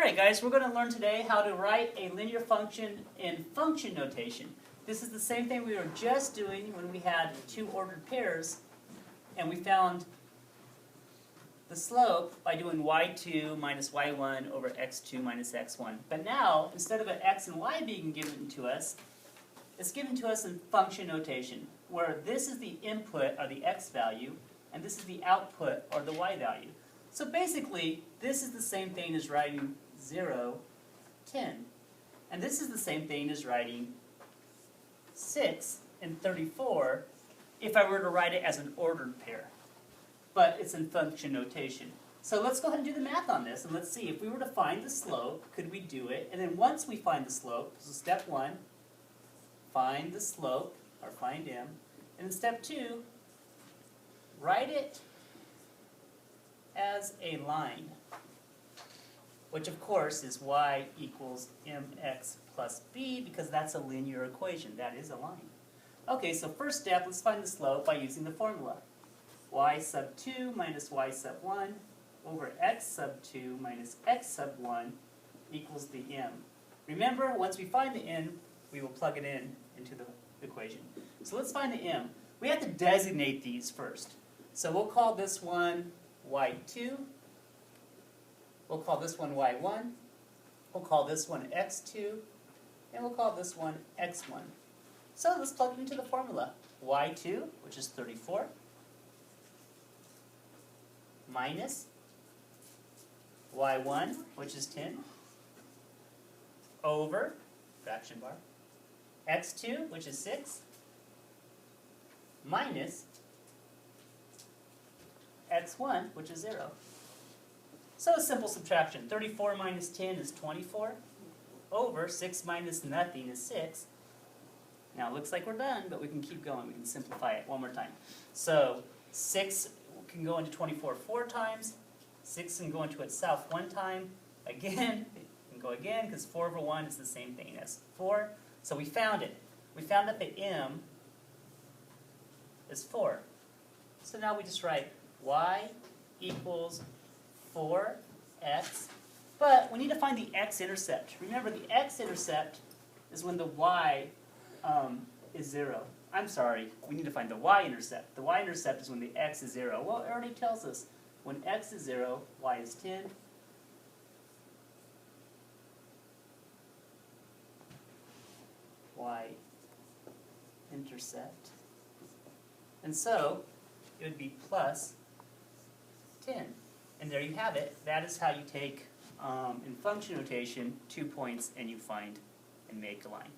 Alright guys, we're going to learn today how to write a linear function in function notation. This is the same thing we were just doing when we had two ordered pairs and we found the slope by doing y2 minus y1 over x2 minus x1. But now, instead of an x and y being given to us, it's given to us in function notation, where this is the input, or the x value, and this is the output, or the y value. So basically, this is the same thing as writing 0, 10. And this is the same thing as writing 6 and 34 if I were to write it as an ordered pair. But it's in function notation. So let's go ahead and do the math on this, and let's see, if we were to find the slope, could we do it? And then once we find the slope, so step 1, find the slope, or find m. And then step 2, write it as a line, which of course is y equals mx plus b, because that's a linear equation. That is a line. Okay, so first step, let's find the slope by using the formula. Y sub 2 minus y sub 1 over x sub 2 minus x sub 1 equals the m. Remember, once we find the n, we will plug it in into the equation. So let's find the m. We have to designate these first. So we'll call this one y2, we'll call this one y1, we'll call this one x2, and we'll call this one x1. So let's plug it into the formula. y2, which is 34, minus y1, which is 10, over, fraction bar, x2, which is 6, minus x1, which is 0. So a simple subtraction. 34 minus 10 is 24, over 6 minus nothing is 6. Now it looks like we're done, but we can keep going. We can simplify it one more time. So 6 can go into 24 4 times, 6 can go into itself 1 time, again, it can go again, because 4 over 1 is the same thing as 4. So we found it. We found that the m is 4. So now we just write y equals 4x, but we need to find the x-intercept. Remember, the x-intercept is when the y is 0. I'm sorry, we need to find the y-intercept. The y-intercept is when the x is 0. Well, it already tells us when x is 0, y is 10. Y-intercept. And so, it would be plus 10. And there you have it. That is how you take, in function notation, 2 points and you find and make a line.